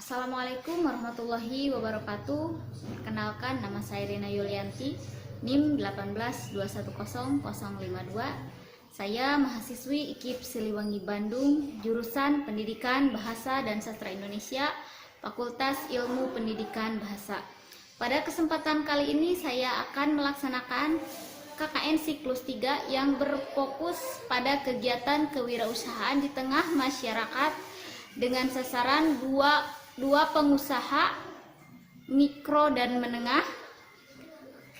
Assalamualaikum warahmatullahi wabarakatuh. Perkenalkan, nama saya Rina Yulianti, NIM 182100052. Saya mahasiswi IKIP Siliwangi Bandung, jurusan Pendidikan Bahasa dan Sastra Indonesia, Fakultas Ilmu Pendidikan Bahasa. Pada kesempatan kali ini saya akan melaksanakan KKN Siklus 3 yang berfokus pada kegiatan kewirausahaan di tengah masyarakat dengan sasaran dua pengusaha mikro dan menengah,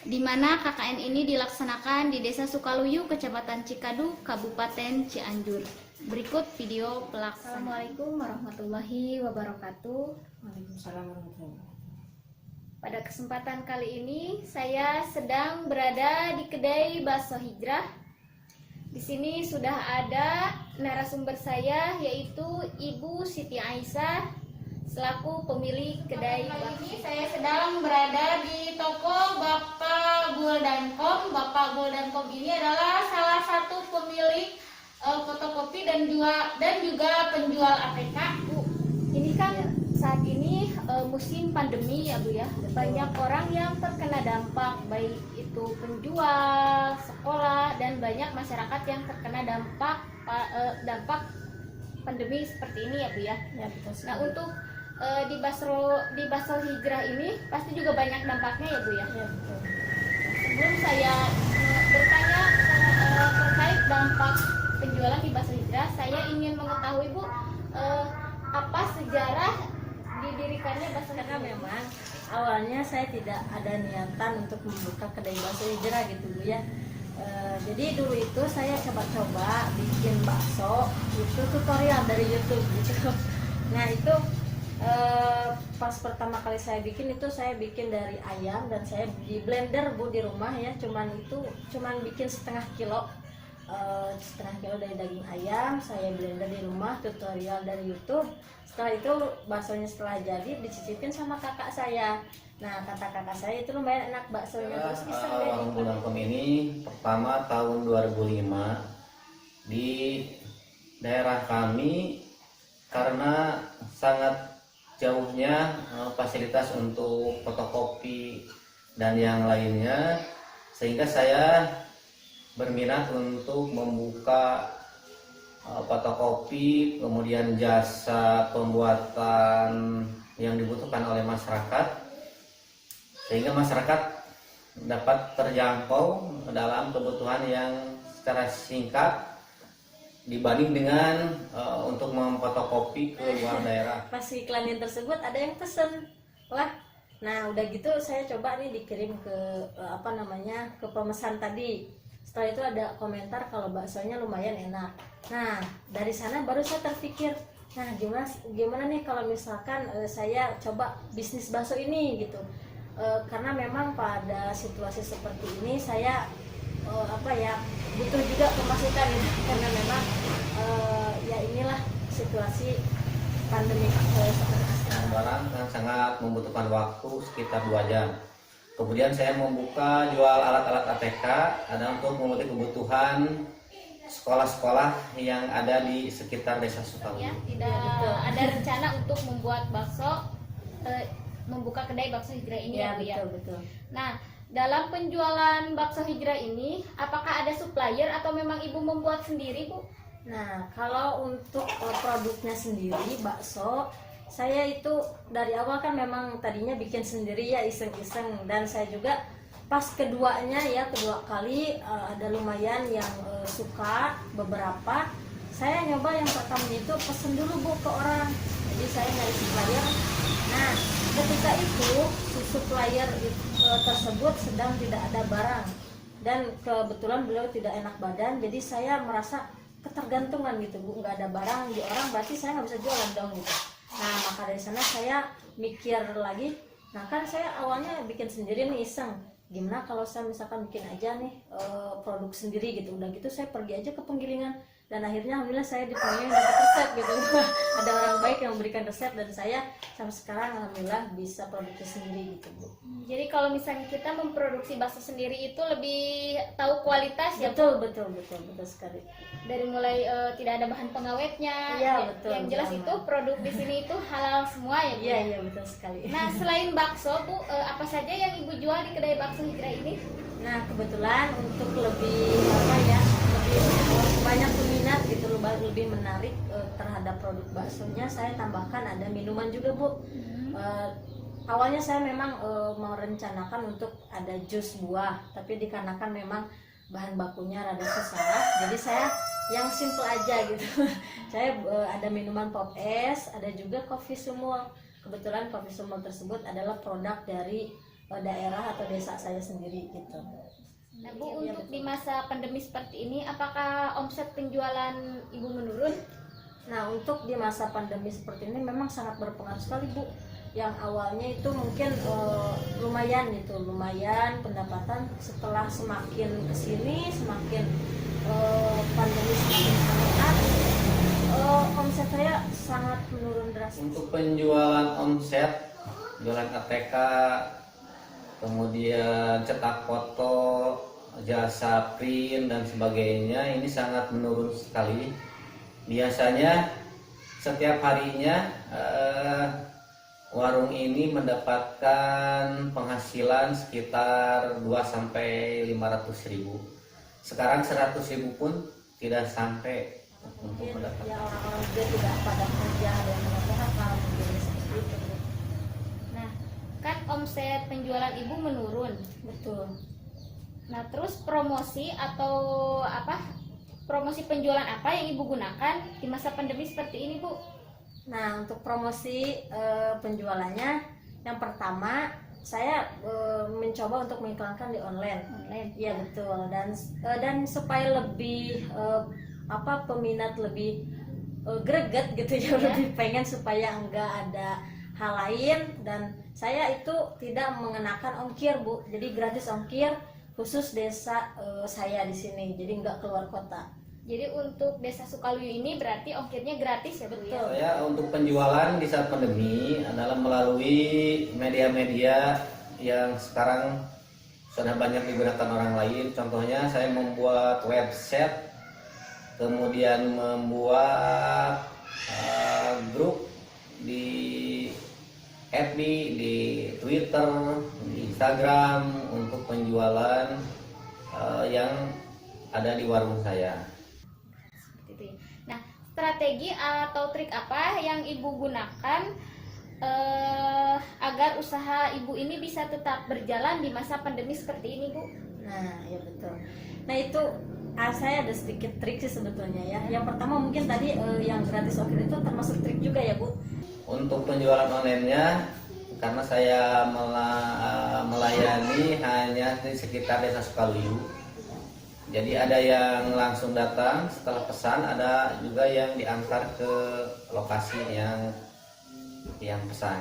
di mana KKN ini dilaksanakan di Desa Sukaluyu, Kecamatan Cikadu, Kabupaten Cianjur. Berikut video pelaksanaan. Assalamualaikum warahmatullahi wabarakatuh. Waalaikumsalam warahmatullahi wabarakatuh. Pada kesempatan kali ini saya sedang berada di kedai Bakso Hijrah. Di sini sudah ada narasumber saya, yaitu Ibu Siti Aisyah selaku pemilik kedai. Kali ini saya sedang berada di toko Bapak Guldankom. Bapak Guldankom ini adalah salah satu pemilik fotokopi dan juga penjual APK. Bu, ini kan saat ini musim pandemi ya Bu ya. Banyak orang yang terkena dampak, baik itu penjual, sekolah, dan banyak masyarakat yang terkena dampak pandemi seperti ini ya Bu ya. Ya, betul. Nah, untuk di Bakso Hijrah ini pasti juga banyak dampaknya ya Bu ya. Ya, betul. Sebelum saya bertanya terkait dampak penjualan di Bakso Hijrah, saya ingin mengetahui Bu, apa sejarah didirikannya Bakso Hijrah? Karena memang awalnya saya tidak ada niatan untuk membuka kedai bakso hijrah gitu Bu ya. Jadi dulu itu saya coba-coba bikin bakso, itu tutorial dari YouTube gitu. Nah itu pas pertama kali saya bikin itu saya bikin dari ayam, dan saya di blender Bu di rumah ya, cuman bikin setengah kilo dari daging ayam, saya blender di rumah, tutorial dari YouTube. Setelah itu baksonya setelah jadi dicicipin sama kakak saya. Nah kata kakak saya itu lumayan enak baksonya, terus iseng deh. Warung Guldankom ini pertama tahun 2005 di daerah kami, karena sangat jauhnya fasilitas untuk fotokopi dan yang lainnya, sehingga saya berminat untuk membuka fotokopi, kemudian jasa pembuatan yang dibutuhkan oleh masyarakat, sehingga masyarakat dapat terjangkau dalam kebutuhan yang secara singkat dibanding dengan untuk memfotokopi ke luar daerah. Pas iklanin tersebut ada yang pesen lah. Nah udah gitu saya coba nih dikirim ke ke pemesan tadi. Setelah itu ada komentar kalau baksonya lumayan enak. Nah dari sana baru saya terpikir, nah gimana nih kalau misalkan saya coba bisnis bakso ini gitu. Karena memang pada situasi seperti ini saya butuh juga pemasukan gitu. Karena memang ya inilah situasi pandemi seperti sekarang. Barang yang sangat membutuhkan waktu sekitar 2 jam. Kemudian saya membuka jual alat-alat APK, ada untuk memenuhi kebutuhan sekolah-sekolah yang ada di sekitar Desa Sukaluyu. Ya, tidak ada rencana untuk membuat membuka kedai Bakso Hijrah ini ya Bu ya. Betul. Nah, dalam penjualan Bakso Hijrah ini, apakah ada supplier atau memang Ibu membuat sendiri Bu? Nah kalau untuk produknya sendiri bakso, saya itu dari awal kan memang tadinya bikin sendiri ya, iseng-iseng, dan saya juga pas kedua kali ada lumayan yang suka beberapa. Saya nyoba yang pertama itu pesen dulu Bu ke orang, jadi saya nyari supplier. Nah ketika itu si supplier tersebut sedang tidak ada barang, dan kebetulan beliau tidak enak badan, jadi saya merasa ketergantungan gitu Bu, nggak ada barang di orang, berarti saya nggak bisa jualan dong gitu. Nah maka dari sana saya mikir lagi, nah kan saya awalnya bikin sendiri nih iseng, gimana kalau saya misalkan bikin aja nih produk sendiri gitu. Udah gitu saya pergi aja ke penggilingan, dan akhirnya alhamdulillah saya dipanggil dapat resep gitu. Ada orang baik yang memberikan resep, dan saya sampai sekarang alhamdulillah bisa produksi sendiri gitu Bu. Jadi kalau misalnya kita memproduksi bakso sendiri itu lebih tahu kualitas ya? Betul sekali. dari mulai tidak ada bahan pengawetnya. Iya, betul, Yang jelas aman. itu produk di sini itu halal semua ya, Bu. Iya, iya betul sekali. Nah, selain bakso, Bu, apa saja yang Ibu jual di kedai bakso Hijrah ini? Nah, kebetulan untuk lebih apa ya, lebih banyak peminat gitu, lebih menarik terhadap produk baksonya, saya tambahkan ada minuman juga, Bu. Awalnya saya memang mau rencanakan untuk ada jus buah, tapi dikarenakan memang bahan bakunya rada susah, jadi saya yang simple aja gitu. Saya ada minuman pop es, ada juga kopi sumul. Kebetulan kopi sumul tersebut adalah produk dari daerah atau desa saya sendiri gitu. Nah, Bu, untuk di masa pandemi seperti ini, apakah omset penjualan Ibu menurun? Nah, untuk di masa pandemi seperti ini memang sangat berpengaruh sekali, Bu. Yang awalnya itu mungkin lumayan gitu, lumayan pendapatan. Setelah semakin kesini, semakin pandemi semakin meningkat, omset saya sangat menurun drastis. Untuk penjualan omset, jualan ATK, kemudian cetak foto, jasa print dan sebagainya, ini sangat menurun sekali. Biasanya setiap harinya warung ini mendapatkan penghasilan sekitar 2-500 ribu. Sekarang 100 ribu pun tidak sampai untuk Mungkin mendapatkan. ya orang-orang juga tidak pada kerja, ada yang mengatakan mungkin seperti itu. Nah, kan omset penjualan Ibu menurun. Betul. Nah, terus promosi atau apa? Promosi penjualan apa yang Ibu gunakan di masa pandemi seperti ini, Bu? Nah, untuk promosi penjualannya, yang pertama saya mencoba untuk mengiklankan di online. Online. Iya betul, dan supaya lebih peminat lebih greget gitu ya, Ya. lebih pengen supaya enggak ada hal lain, dan saya itu tidak mengenakan ongkir, Bu. Jadi gratis ongkir khusus desa saya di sini. Jadi enggak keluar kota. Jadi untuk Desa Sukaluyu ini berarti ongkirnya gratis ya, Bu? Ya? Betul. Saya untuk penjualan di saat pandemi adalah melalui media-media yang sekarang sudah banyak digunakan orang lain. Contohnya saya membuat website, kemudian membuat grup di FB, di Twitter, di Instagram untuk penjualan yang ada di warung saya. Gitu ya. Nah, strategi atau trik apa yang Ibu gunakan agar usaha Ibu ini bisa tetap berjalan di masa pandemi seperti ini, Bu? Nah, ya betul. Nah, itu saya ada sedikit trik sih sebetulnya ya. Yang pertama mungkin tadi yang gratis ongkir itu termasuk trik juga ya, Bu. Untuk penjualan online-nya, karena saya melayani hanya di sekitar Desa Sukaluyu, jadi ada yang langsung datang setelah pesan, ada juga yang diantar ke lokasi yang pesan.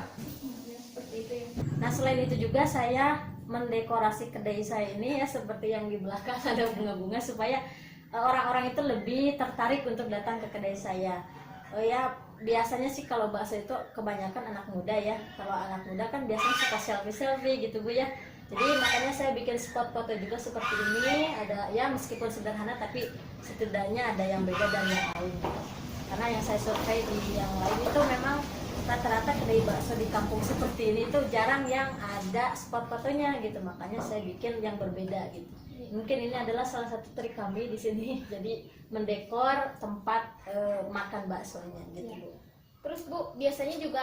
Seperti itu ya. Nah, selain itu juga saya mendekorasi kedai saya ini ya, seperti yang di belakang ada bunga-bunga supaya orang-orang itu lebih tertarik untuk datang ke kedai saya. Ya, biasanya sih kalau bakso itu kebanyakan anak muda ya. Kalau anak muda kan biasanya suka selfie-selfie gitu, Bu ya. Jadi makanya saya bikin spot foto juga seperti ini. Ada ya, meskipun sederhana tapi setidaknya ada yang beda dan yang lain. Karena yang saya survei di yang lain itu memang rata-rata kedai bakso di kampung seperti ini tuh jarang yang ada spot fotonya gitu. Makanya saya bikin yang berbeda gitu. Mungkin ini adalah salah satu trik kami di sini. Jadi mendekor tempat makan baksonya gitu, Bu. Terus, Bu, biasanya juga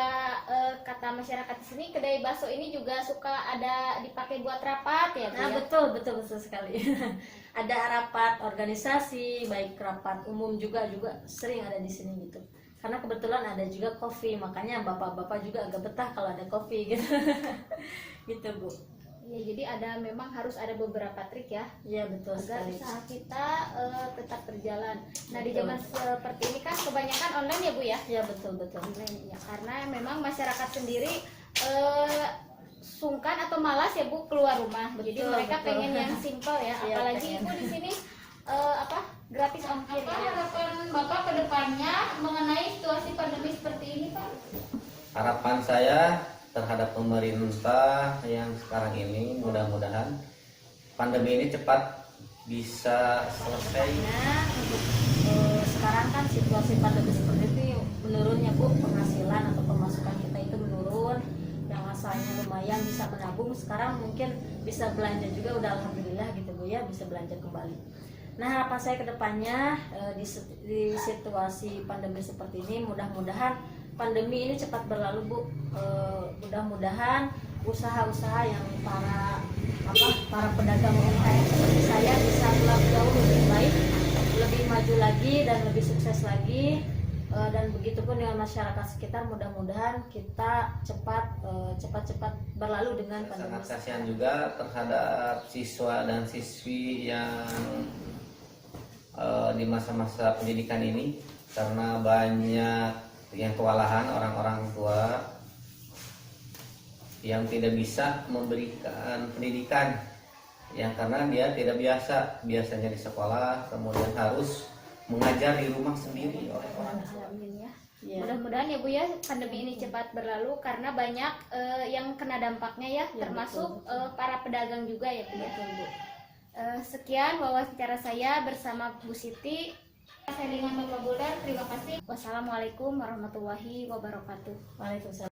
kata masyarakat di sini kedai bakso ini juga suka ada dipakai buat rapat ya, Bu? Nah, Ya? betul sekali. Ada rapat organisasi, baik rapat umum juga sering ada di sini gitu. Karena kebetulan ada juga kopi, makanya bapak-bapak juga agak betah kalau ada kopi gitu. Gitu, Bu. Ya, jadi memang harus ada beberapa trik ya Iya, betul agar sekali. usaha kita tetap berjalan. Nah, di Betul. zaman seperti ini kan kebanyakan online ya, Bu ya? Iya, betul. Online ya, karena memang masyarakat sendiri sungkan atau malas ya, Bu, keluar rumah. Jadi Betul, mereka betul. pengen yang simple ya. Iya, Apalagi pengen. Ibu di sini gratis ongkir. Apa harapan Bapak ke depannya mengenai situasi pandemi seperti ini, Pak? Harapan saya terhadap pemerintah yang sekarang ini, mudah-mudahan pandemi ini cepat bisa selesai? Nah, untuk sekarang kan situasi pandemi seperti itu menurunnya Bu, penghasilan atau pemasukan kita itu menurun. Yang asalnya lumayan bisa menabung, sekarang mungkin bisa belanja juga, udah alhamdulillah gitu Bu ya, bisa belanja kembali. Nah, harapan saya ke depannya di situasi pandemi seperti ini, mudah-mudahan pandemi ini cepat berlalu Bu. Mudah-mudahan usaha-usaha yang para pedagang UMKM seperti saya bisa jauh lebih baik, lebih maju lagi dan lebih sukses lagi. Dan begitupun dengan masyarakat sekitar, mudah-mudahan kita cepat berlalu dengan pandemi. Sangat kasihan juga terhadap siswa dan siswi yang di masa-masa pendidikan ini, karena banyak yang kewalahan orang-orang tua yang tidak bisa memberikan pendidikan yang karena dia tidak biasanya di sekolah, kemudian harus mengajar di rumah sendiri oleh orang tua. Amin ya. Ya. Mudah-mudahan ya Bu ya, pandemi ini cepat berlalu karena banyak yang kena dampaknya ya, Ya, termasuk betul. para pedagang juga ya Bu ya. Betul, Bu. Sekian wawancara saya bersama Bu Siti. Saya dengan Bapak Buldan, terima kasih. Wassalamualaikum warahmatullahi wabarakatuh. Waalaikumsalam.